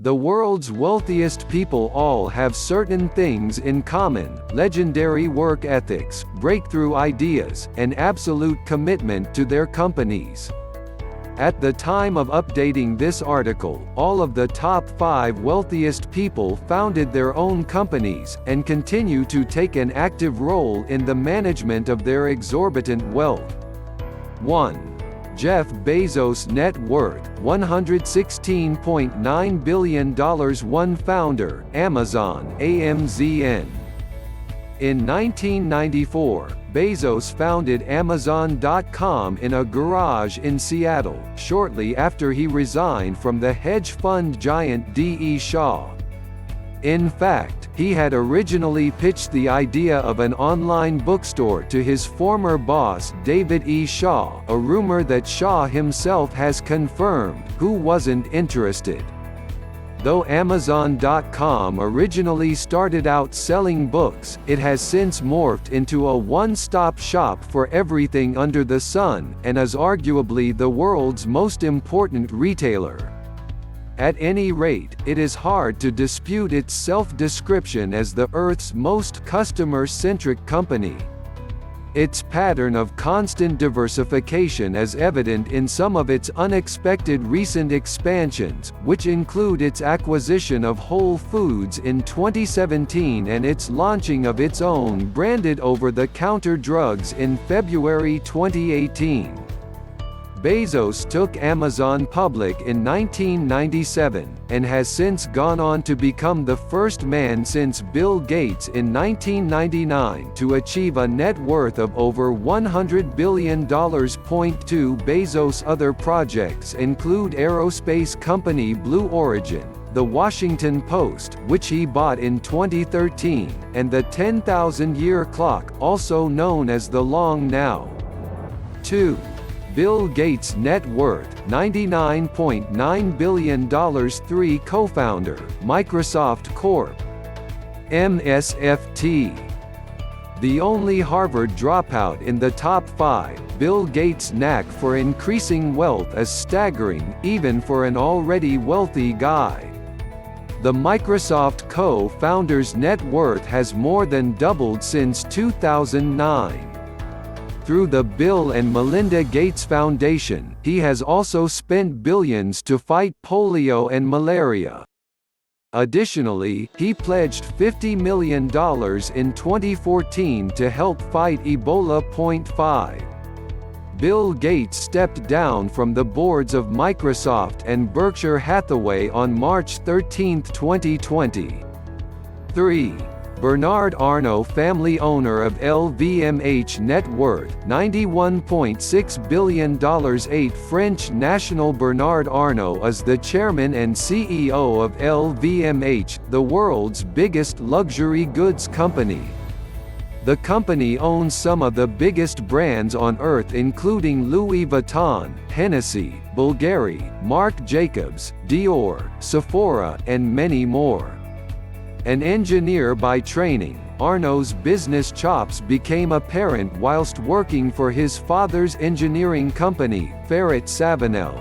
The world's wealthiest people all have certain things in common: legendary work ethics, breakthrough ideas, and absolute commitment to their companies. At the time of updating this article, all of the top 5 wealthiest people founded their own companies, and continue to take an active role in the management of their exorbitant wealth. 1. Jeff Bezos' net worth, $116.9 billion. 1 Founder, Amazon, AMZN. In 1994, Bezos founded Amazon.com in a garage in Seattle, shortly after he resigned from the hedge fund giant D.E. Shaw. In fact, he had originally pitched the idea of an online bookstore to his former boss David E. Shaw, a rumor that Shaw himself has confirmed, who wasn't interested. Though Amazon.com originally started out selling books, it has since morphed into a one-stop shop for everything under the sun, and is arguably the world's most important retailer. At any rate, it is hard to dispute its self-description as the Earth's most customer-centric company. Its pattern of constant diversification is evident in some of its unexpected recent expansions, which include its acquisition of Whole Foods in 2017 and its launching of its own branded over-the-counter drugs in February 2018. Bezos took Amazon public in 1997, and has since gone on to become the first man since Bill Gates in 1999 to achieve a net worth of over $100 billion. 2 Bezos' other projects include aerospace company Blue Origin, The Washington Post, which he bought in 2013, and the 10,000-year clock, also known as the Long Now. 2. Bill Gates' net worth, $99.9 billion. 3 Co-founder, Microsoft Corp. MSFT. The only Harvard dropout in the top 5, Bill Gates' knack for increasing wealth is staggering, even for an already wealthy guy. The Microsoft co-founder's net worth has more than doubled since 2009. Through the Bill and Melinda Gates Foundation, he has also spent billions to fight polio and malaria. Additionally, he pledged $50 million in 2014 to help fight Ebola. 5. Bill Gates stepped down from the boards of Microsoft and Berkshire Hathaway on March 13, 2020. 3. Bernard Arnault, family owner of LVMH, net worth, $91.6 billion. 8 French national Bernard Arnault is the chairman and CEO of LVMH, the world's biggest luxury goods company. The company owns some of the biggest brands on earth, including Louis Vuitton, Hennessy, Bulgari, Marc Jacobs, Dior, Sephora, and many more. An engineer by training, Arnault's business chops became apparent whilst working for his father's engineering company, Ferret Savinel.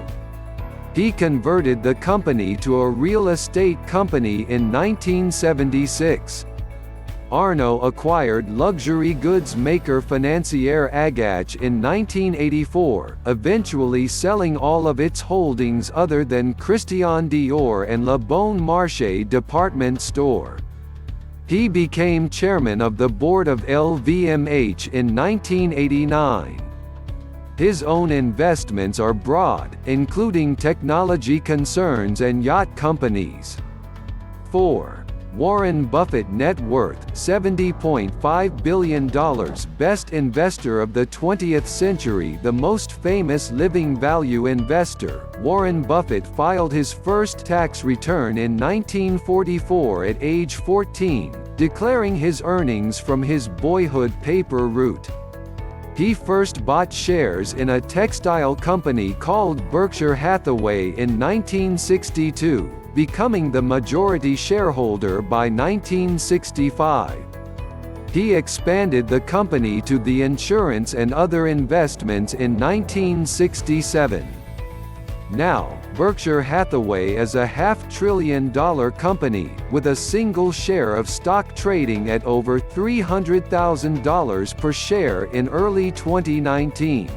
He converted the company to a real estate company in 1976. Arnault acquired luxury goods maker Financière Agache in 1984, eventually selling all of its holdings other than Christian Dior and Le Bon Marché department store. He became chairman of the board of LVMH in 1989. His own investments are broad, including technology concerns and yacht companies. 4. Warren Buffett, net worth, $70.5 billion. Best investor of the 20th century. The most famous living value investor, Warren Buffett filed his first tax return in 1944 at age 14, declaring his earnings from his boyhood paper route. He first bought shares in a textile company called Berkshire Hathaway in 1962, becoming the majority shareholder by 1965. He expanded the company to the insurance and other investments in 1967. Now, Berkshire Hathaway is a $500 billion company, with a single share of stock trading at over $300,000 per share in early 2019.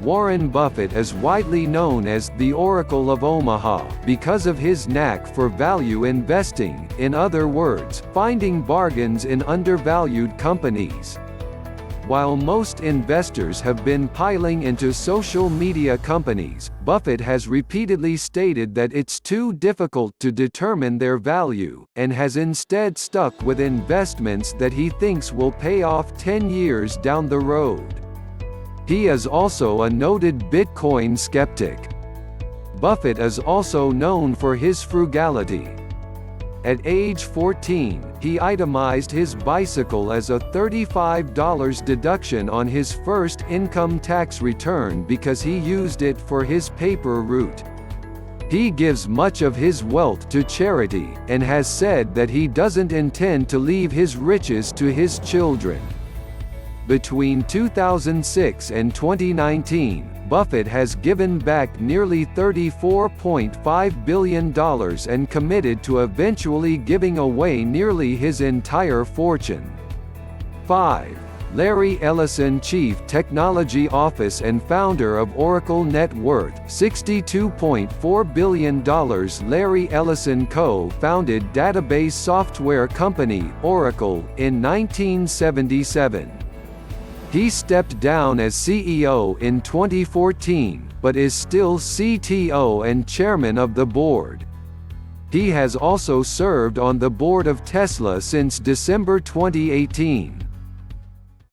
Warren Buffett is widely known as the Oracle of Omaha because of his knack for value investing, in other words, finding bargains in undervalued companies. While most investors have been piling into social media companies, Buffett has repeatedly stated that it's too difficult to determine their value, and has instead stuck with investments that he thinks will pay off 10 years down the road. He is also a noted Bitcoin skeptic. Buffett is also known for his frugality. At age 14, he itemized his bicycle as a $35 deduction on his first income tax return because he used it for his paper route. He gives much of his wealth to charity, and has said that he doesn't intend to leave his riches to his children. Between 2006 and 2019, Buffett has given back nearly $34.5 billion and committed to eventually giving away nearly his entire fortune. 5. Larry Ellison, Chief Technology Officer and founder of Oracle, net worth $62.4 billion. Larry Ellison co-founded database software company, Oracle, in 1977. He stepped down as CEO in 2014, but is still CTO and chairman of the board. He has also served on the board of Tesla since December 2018.